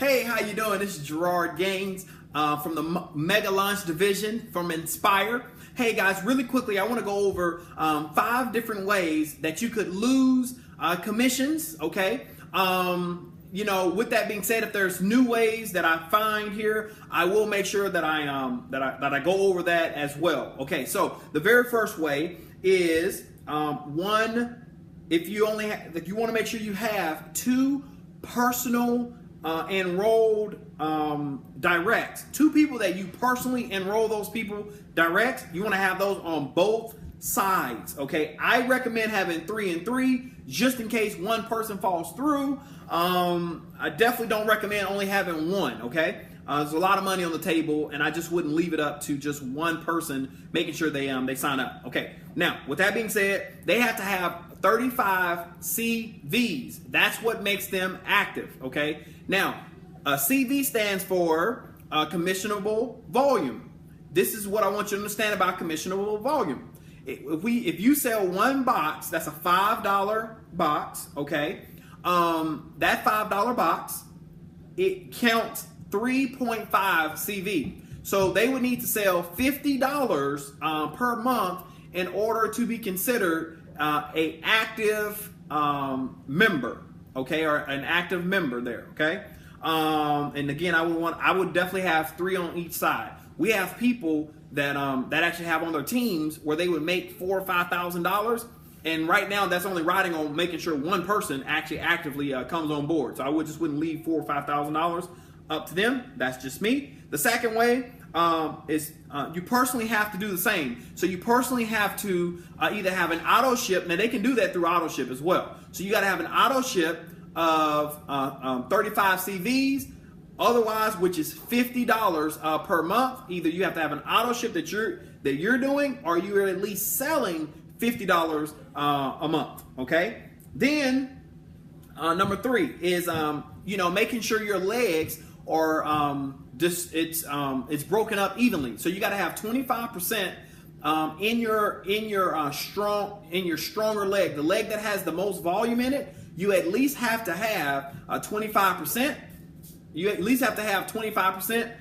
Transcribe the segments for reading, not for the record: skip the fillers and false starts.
Hey, how you doing? This is Gerard Gaines from the Mega Launch Division from Inspire. Hey guys, really quickly, I want to go over 5 different ways that you could lose commissions. Okay. With that being said, if there's new ways that I find here, I will make sure that I go over that as well. Okay. So the very first way is if you want to make sure you have 2 personal enrolled directs, 2 people that you personally enroll those people direct. You want to have those on both sides. Okay, I recommend having 3 and 3 just in case one person falls through. I definitely don't recommend only having 1. Okay, there's a lot of money on the table, and I just wouldn't leave it up to just one person making sure they sign up. Okay, now with that being said, they have to have 35 CVs. That's what makes them active. Okay, now CV stands for commissionable volume. This is what I want you to understand about commissionable volume. If you sell 1 box, that's a $5 box. Okay, that $5 box, it counts 3.5 CV. So they would need to sell $50 per month in order to be considered a active member. Okay, or an active member there. Okay, and again, I would definitely have 3 on each side. We have people that actually have on their teams where they would make $4,000 or $5,000, and right now that's only riding on making sure one person actually actively comes on board. So I wouldn't leave $4,000 or $5,000 up to them. That's just me. The second way is you personally have to do the same. So you personally have to either have an auto ship. Now they can do that through auto ship as well. So you got to have an auto ship of 35 CVs. Otherwise, which is $50 per month. Either you have to have an auto ship that you're doing, or you're at least selling $50 a month. Okay. Then number 3 is making sure your legs are it's broken up evenly. So you got to have 25% in your stronger leg, the leg that has the most volume in it. You at least have to have 25%. You at least have to have 25%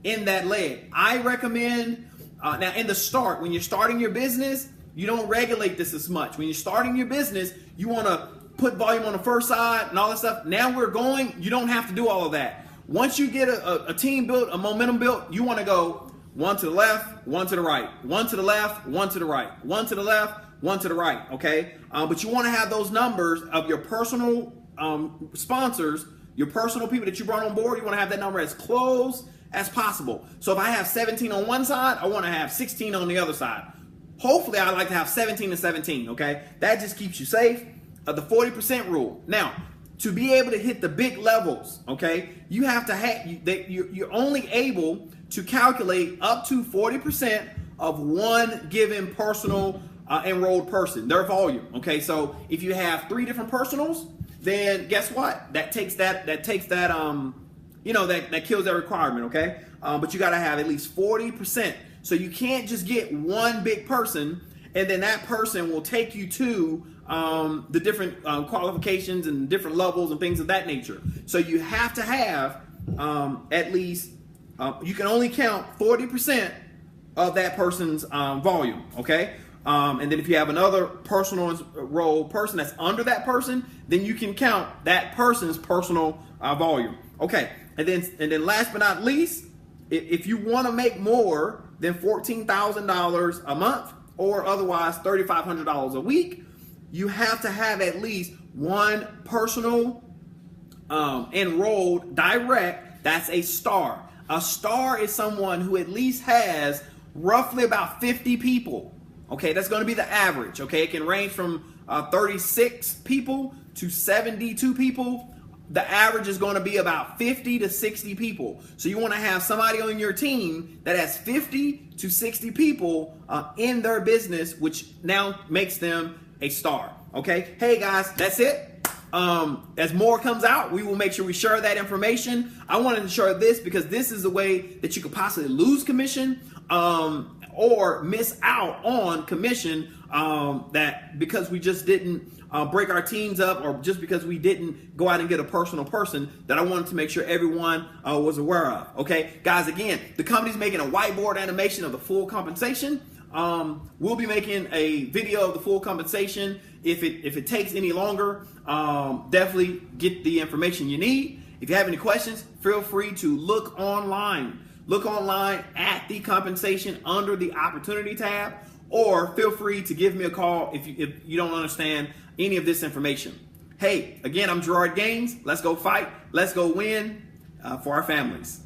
in that leg. I recommend, now in the start, when you're starting your business, you don't regulate this as much. When you're starting your business, you want to put volume on the first side and all that stuff. Now you don't have to do all of that. Once you get a team built, a momentum built, you want to go 1 to the left, 1 to the right, 1 to the left, 1 to the right, 1 to the left, 1 to the right. Okay, but you want to have those numbers of your personal sponsors, your personal people that you brought on board. You want to have that number as close as possible. So if I have 17 on one side, I want to have 16 on the other side. Hopefully, I like to have 17 and 17. Okay, that just keeps you safe. The 40% rule. Now, to be able to hit the big levels, okay, you have to have you're only able to calculate up to 40% of one given personal enrolled person, their volume. Okay, so if you have 3 different personals, then guess what? That kills that requirement. Okay, but you got to have at least 40%. So you can't just get one big person and then that person will take you to the different qualifications and different levels and things of that nature. So you have to have at least you can only count 40% of that person's volume. Okay. And then if you have another personal role person that's under that person, then you can count that person's personal volume. Okay. And then last but not least, if you want to make more than $14,000 a month or otherwise $3,500 a week, you have to have at least 1 personal enrolled direct. That's a star. A star is someone who at least has roughly about 50 people. Okay, that's going to be the average. Okay, it can range from 36 people to 72 people. The average is going to be about 50 to 60 people. So you want to have somebody on your team that has 50 to 60 people in their business, which now makes them a star. Okay, hey guys, that's it. As more comes out, we will make sure we share that information. I wanted to share this because this is the way that you could possibly lose commission. or miss out on commission that because we just didn't break our teams up, or just because we didn't go out and get a personal person, that I wanted to make sure everyone was aware of. Okay, guys, again, the company's making a whiteboard animation of the full compensation. We'll be making a video of the full compensation. If it takes any longer, definitely get the information you need. If you have any questions, feel free to look online. Look online at the compensation under the opportunity tab, or feel free to give me a call if you don't understand any of this information. Hey, again, I'm Gerard Gaines. Let's go fight. Let's go win for our families.